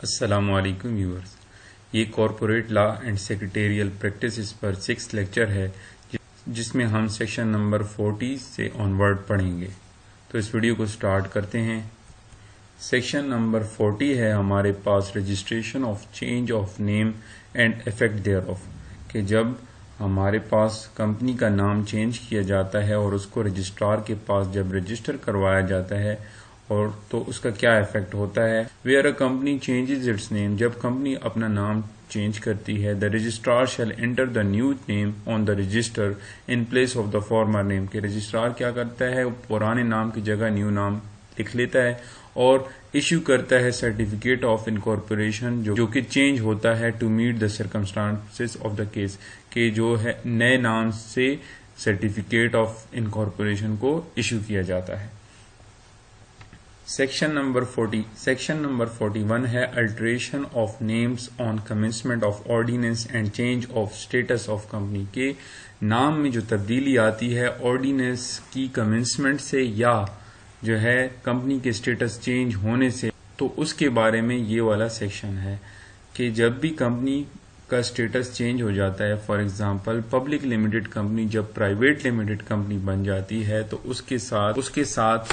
السلام علیکم ویورز، یہ corporate law and secretarial practices پر 6 لیکچر ہے جس میں ہم سیکشن نمبر 40 سے آن ورڈ پڑھیں گے۔ تو اس ویڈیو کو سٹارٹ کرتے ہیں۔ سیکشن نمبر 40 ہے ہمارے پاس registration of change of name and effect thereof, کہ جب ہمارے پاس کمپنی کا نام چینج کیا جاتا ہے اور اس کو رجسٹرار کے پاس جب رجسٹر کروایا جاتا ہے اور تو اس کا کیا ایفیکٹ ہوتا ہے۔ Where a company changes its name, جب کمپنی اپنا نام چینج کرتی ہے، the registrar shall enter the new name on the register in place of the former name, کہ رجسٹرار کیا کرتا ہے، پرانے نام کی جگہ نیو نام لکھ لیتا ہے اور ایشو کرتا ہے سرٹیفکیٹ آف انکارپوریشن جو کہ چینج ہوتا ہے to meet the circumstances of the case, کہ جو ہے نئے نام سے سرٹیفکیٹ آف انکارپوریشن کو ایشو کیا جاتا ہے۔ سیکشن نمبر 41 ہے alteration of names on commencement of ordinance and change of status of company, کے نام میں جو تبدیلی آتی ہے آرڈیننس کی کمنسمنٹ سے یا جو ہے کمپنی کے اسٹیٹس چینج ہونے سے، تو اس کے بارے میں یہ والا سیکشن ہے کہ جب بھی کمپنی کا اسٹیٹس چینج ہو جاتا ہے، for example public limited company جب پرائیویٹ لمیٹڈ کمپنی بن جاتی ہے تو اس کے ساتھ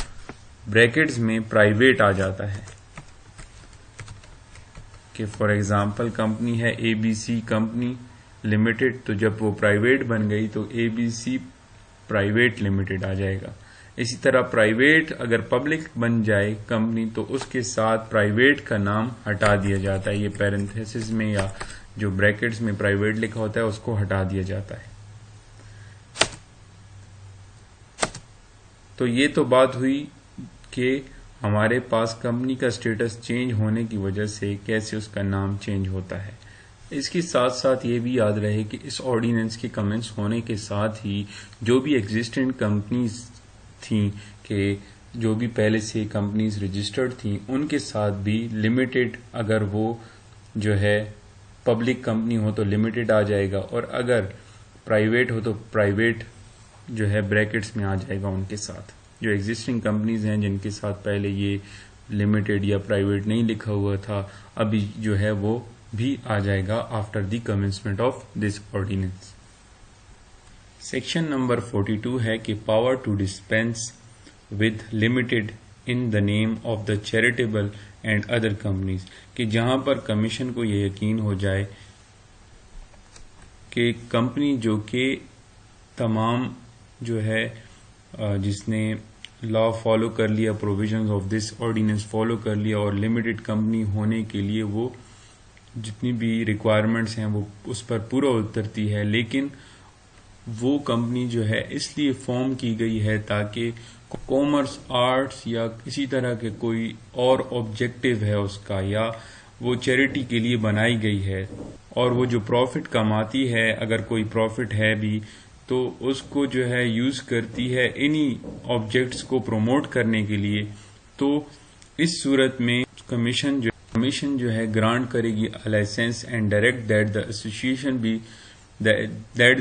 بریکٹس میں پرائیویٹ آ جاتا ہے، کہ فار ایگزامپل کمپنی ہے اے بی سی کمپنی لمیٹڈ، تو جب وہ پرائیویٹ بن گئی تو اے بی سی پرائیویٹ لمیٹڈ آ جائے گا۔ اسی طرح پرائیویٹ اگر پبلک بن جائے کمپنی تو اس کے ساتھ پرائیویٹ کا نام ہٹا دیا جاتا ہے، یہ پیرنتھیسس میں یا جو بریکٹس میں پرائیویٹ لکھا ہوتا ہے اس کو ہٹا دیا جاتا ہے۔ تو یہ تو بات ہوئی کہ ہمارے پاس کمپنی کا اسٹیٹس چینج ہونے کی وجہ سے کیسے اس کا نام چینج ہوتا ہے۔ اس کے ساتھ ساتھ یہ بھی یاد رہے کہ اس آرڈیننس کے کمنس ہونے کے ساتھ ہی جو بھی ایگزسٹنٹ کمپنیز تھیں، کہ جو بھی پہلے سے کمپنیز رجسٹرڈ تھیں، ان کے ساتھ بھی لمیٹڈ، اگر وہ جو ہے پبلک کمپنی ہو تو لمیٹڈ آ جائے گا، اور اگر پرائیویٹ ہو تو پرائیویٹ جو ہے بریکٹس میں آ جائے گا ان کے ساتھ۔ جو ایگزسٹنگ کمپنیز ہیں جن کے ساتھ پہلے یہ لمیٹڈ یا پرائیویٹ نہیں لکھا ہوا تھا، ابھی جو ہے وہ بھی آ جائے گا after the commencement of this ordinance. Section number 42 ہے کہ power to dispense with limited in the name of the charitable and other companies, کہ جہاں پر کمیشن کو یہ یقین ہو جائے کہ کمپنی جو کہ تمام جو ہے جس نے لا فالو کر لیا، provisions of this ordinance follow کر لیا اور لمیٹڈ کمپنی ہونے کے لیے وہ جتنی بھی ریکوائرمنٹس ہیں وہ اس پر پورا اترتی ہے، لیکن وہ کمپنی جو ہے اس لیے فارم کی گئی ہے تاکہ کامرس، آرٹس یا کسی طرح کے کوئی اور آبجیکٹو ہے اس کا، یا وہ چیریٹی کے لیے بنائی گئی ہے، اور وہ جو پروفٹ کماتی ہے، اگر کوئی پروفٹ ہے بھی، تو اس کو جو ہے یوز کرتی ہے انہی آبجیکٹس کو پروموٹ کرنے کے لیے، تو اس صورت میں کمیشن جو ہے گرانٹ کرے گی licence and direct that the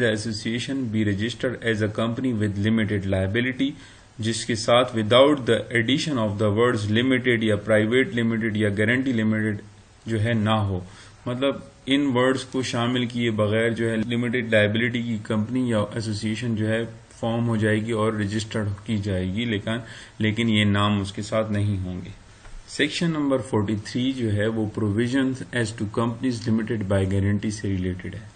association be registered as a company with limited liability, جس کے ساتھ without the addition of the words limited یا پرائیویٹ لمیٹڈ یا گارنٹی لمیٹڈ جو ہے نہ ہو، مطلب ان ورڈز کو شامل کیے بغیر جو ہے لمیٹڈ لائبلٹی کی کمپنی یا ایسوسیشن جو ہے فارم ہو جائے گی اور رجسٹرڈ کی جائے گی، لیکن یہ نام اس کے ساتھ نہیں ہوں گے۔ سیکشن نمبر 43 جو ہے وہ provisions as to companies limited by guarantee سے ریلیٹڈ ہے۔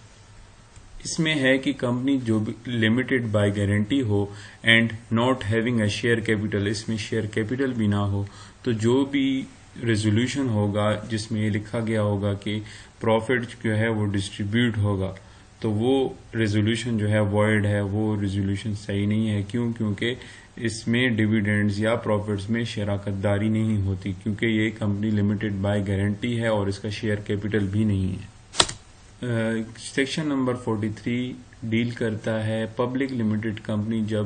اس میں ہے کہ کمپنی جو لمیٹڈ بائی گارنٹی ہو and not having a share capital, اس میں شیئر کیپٹل بھی نہ ہو، تو جو بھی ریزولوشن ہوگا جس میں یہ لکھا گیا ہوگا کہ پروفٹ جو ہے وہ ڈسٹریبیوٹ ہوگا، تو وہ ریزولوشن جو ہے وائڈ ہے، وہ ریزولوشن صحیح نہیں ہے۔ کیونکہ اس میں ڈیویڈینڈز یا پروفٹس میں شراکت داری نہیں ہوتی، کیونکہ یہ کمپنی لمیٹڈ بائی گارنٹی ہے اور اس کا شیئر کیپٹل بھی نہیں ہے۔ سیکشن نمبر 43 ڈیل کرتا ہے پبلک لمیٹڈ کمپنی جب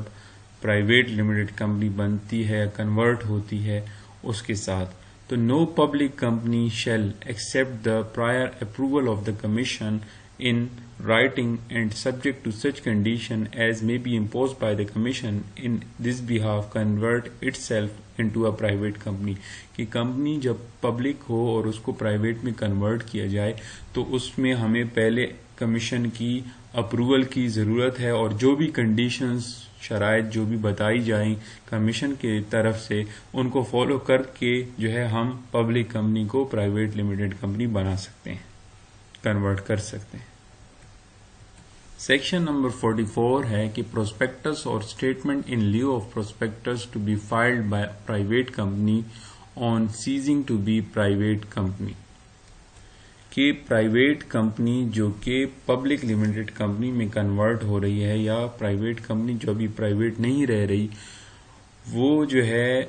پرائیویٹ لمیٹڈ کمپنی بنتی ہے، کنورٹ ہوتی ہے اس کے ساتھ، تو no public company shall except the prior approval of the commission in writing and subject to such condition as may be imposed by the commission in this behalf convert itself into a private company. کہ company جب public ہو اور اس کو private میں convert کیا جائے تو اس میں ہمیں پہلے کمیشن کی اپروول کی ضرورت ہے، اور جو بھی کنڈیشنز شرائط جو بھی بتائی جائیں کمیشن کی طرف سے ان کو فالو کر کے جو ہے ہم پبلک کمپنی کو پرائیویٹ لمیٹڈ کمپنی بنا سکتے ہیں، کنورٹ کر سکتے ہیں۔ سیکشن نمبر 44 ہے کہ پروسپیکٹس اور statement in lieu of prospectus to be filed by private company on ceasing to be private company, کہ پرائیویٹ کمپنی جو کہ پبلک لمیٹڈ کمپنی میں کنورٹ ہو رہی ہے یا پرائیویٹ کمپنی جو ابھی پرائیویٹ نہیں رہ رہی، وہ جو ہے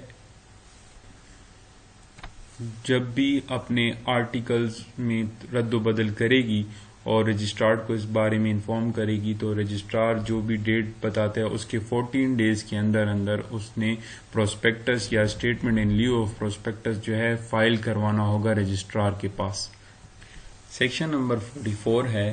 جب بھی اپنے آرٹیکلز میں رد و بدل کرے گی اور رجسٹرار کو اس بارے میں انفارم کرے گی، تو رجسٹرار جو بھی ڈیٹ بتاتا ہے اس کے 14 ڈیز کے اندر اندر اس نے پروسپیکٹس یا statement in lieu of prospectus جو ہے فائل کروانا ہوگا رجسٹرار کے پاس۔ سیکشن نمبر 44 ہے۔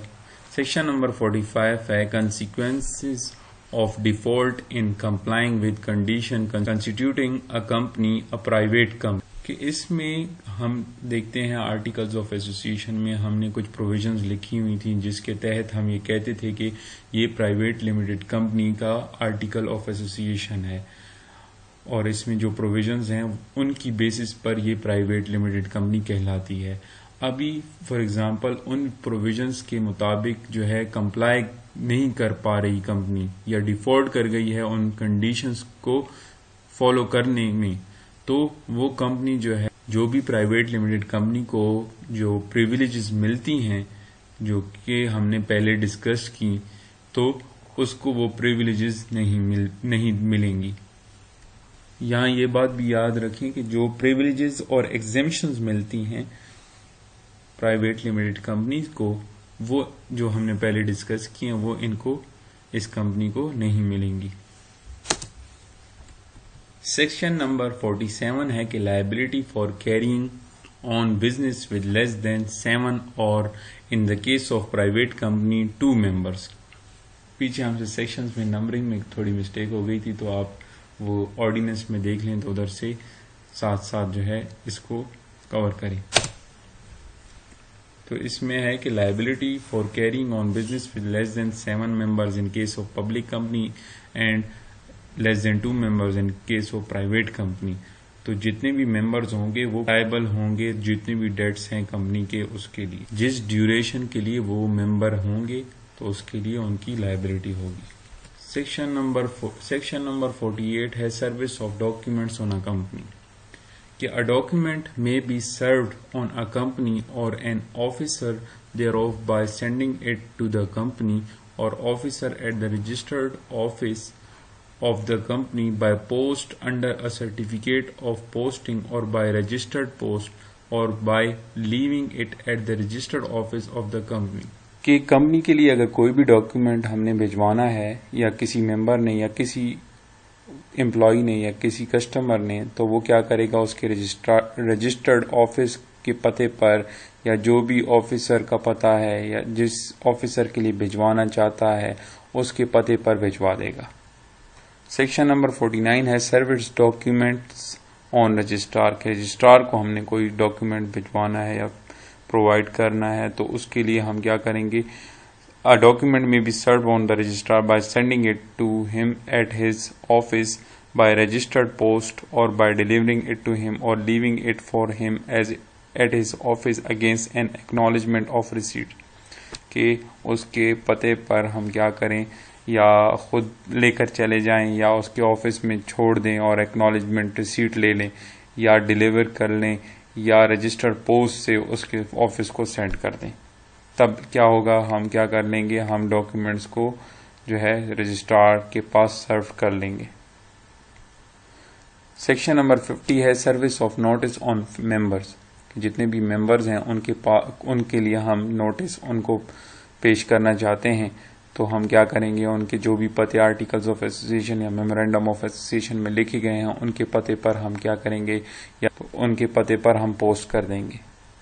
سیکشن نمبر 45 ہے consequences of default in complying with condition constituting a company a private company, کہ اس میں ہم دیکھتے ہیں آرٹیکلز آف ایسوسیشن میں ہم نے کچھ پروویژنز لکھی ہوئی تھیں جس کے تحت ہم یہ کہتے تھے کہ یہ پرائیویٹ لمیٹڈ کمپنی کا آرٹیکل آف ایسوسیشن ہے، اور اس میں جو پروویژنز ہیں ان کی بیسس پر یہ پرائیویٹ لمیٹڈ کمپنی کہلاتی ہے۔ ابھی فار ایگزامپل ان پروویژنز کے مطابق جو ہے کمپلائی نہیں کر پا رہی کمپنی یا ڈیفالٹ کر گئی ہے ان کنڈیشنز کو فالو کرنے میں، تو وہ کمپنی جو ہے جو بھی پرائیویٹ لمیٹڈ کمپنی کو جو پریویلیجز ملتی ہیں جو کہ ہم نے پہلے ڈسکس کی، تو اس کو وہ پریویلیجز نہیں ملیں گی۔ یہاں یہ بات بھی یاد رکھیں کہ جو پریویلیجز اور ایگزیمپشنز ملتی ہیں پرائیویٹ لمیٹڈ کمپنیز کو، وہ جو ہم نے پہلے ڈسکس کی ہیں وہ ان کو اس کمپنی کو نہیں ملیں گی۔ سیکشن نمبر 47 ہے کہ liability for carrying on business with less than 7 اور in the case of private company 2 members. پیچھے ہم سے سیکشنز میں نمبرنگ میں تھوڑی مسٹیک ہو گئی تھی، تو آپ وہ آرڈیننس میں دیکھ لیں تو ادھر سے ساتھ ساتھ جو ہے اس کو کور کریں۔ تو اس میں ہے کہ liability for carrying on business with less than 7 members in case of public company and less than 2 members in case of private company, تو جتنے بھی ممبرز ہوں گے وہ لائبل ہوں گے جتنے بھی ڈیٹس ہیں کمپنی کے اس کے لیے، جس ڈیوریشن کے لیے وہ ممبر ہوں گے تو اس کے لیے ان کی لائبلٹی ہوگی۔ سیکشن نمبر 48 ہے service of documents on a company, کہ a document may be served on a company or an officer thereof by sending it to the company or officer at the registered office of the company by post under a certificate of posting or by registered post or by leaving it at the registered office of the company۔ کہ company کے لیے اگر کوئی بھی document ہم نے بھجوانا ہے یا کسی ممبر نے یا کسی امپلائی نے یا کسی کسٹمر نے، تو وہ کیا کرے گا، اس کے رجسٹرڈ آفس کے پتے پر یا جو بھی آفیسر کا پتہ ہے یا جس آفیسر کے لیے بھجوانا چاہتا ہے اس کے پتے پر بھجوا دے گا۔ سیکشن نمبر 49 ہے سروس ڈاکیومنٹس آن رجسٹرار، کے رجسٹرار کو ہم نے کوئی ڈاکیومنٹ بھجوانا ہے یا پرووائڈ کرنا ہے تو اس کے لیے ہم کیا کریں گے، A document may be served on the registrar by sending it to him at his office by registered post or by delivering it to him or leaving it for him as at his office against an acknowledgement of receipt۔ کہ اس کے پتے پر ہم کیا کریں، یا خود لے کر چلے جائیں یا اس کے آفس میں چھوڑ دیں اور ایکنالجمنٹ ریسیٹ لے لیں، یا ڈیلیور کر لیں یا رجسٹرڈ پوسٹ سے اس کے آفس کو سینڈ کر دیں۔ تب کیا ہوگا، ہم کیا کر لیں گے، ہم ڈاکیومنٹس کو جو ہے رجسٹرار کے پاس سرو کر لیں گے۔ سیکشن نمبر 50 ہے service of notice on members, جتنے بھی ممبرز ہیں ان کے لیے ہم نوٹس ان کو پیش کرنا چاہتے ہیں تو ہم کیا کریں گے، ان کے جو بھی پتے آرٹیکلز آف ایسوسیشن یا میمورینڈم آف ایسوسیشن میں لکھے گئے ہیں ان کے پتے پر ہم کیا کریں گے، یا ان کے پتے پر ہم پوسٹ کر دیں گے۔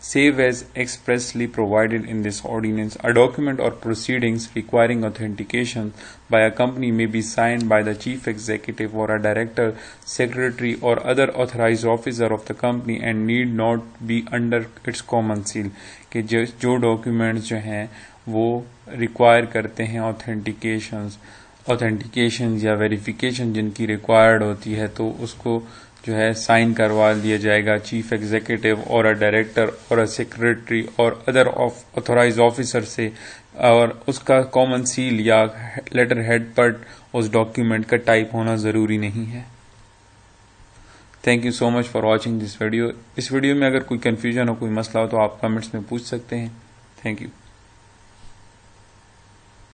Save as expressly provided in this ordinance, a document or proceedings requiring authentication by a company may be signed by the chief executive or a director, secretary or other authorized officer of the company and need not be under its common seal. کہ جو documents جو ہیں وہ require کرتے ہیں authentication یا verification جن کی ریکوائرڈ ہوتی ہے تو اس کو جو ہے سائن کروا دیا جائے گا چیف ایگزیکٹو اور اے ڈائریکٹر اور اے سیکرٹری اور ادر آتھورائز آفیسر سے، اور اس کا کامن سیل یا لیٹر ہیڈ پر اس ڈاکیومنٹ کا ٹائپ ہونا ضروری نہیں ہے۔ Thank you so much for watching this video. اس ویڈیو میں اگر کوئی کنفیوژن ہو، کوئی مسئلہ ہو تو آپ کمنٹس میں پوچھ سکتے ہیں۔ Thank you.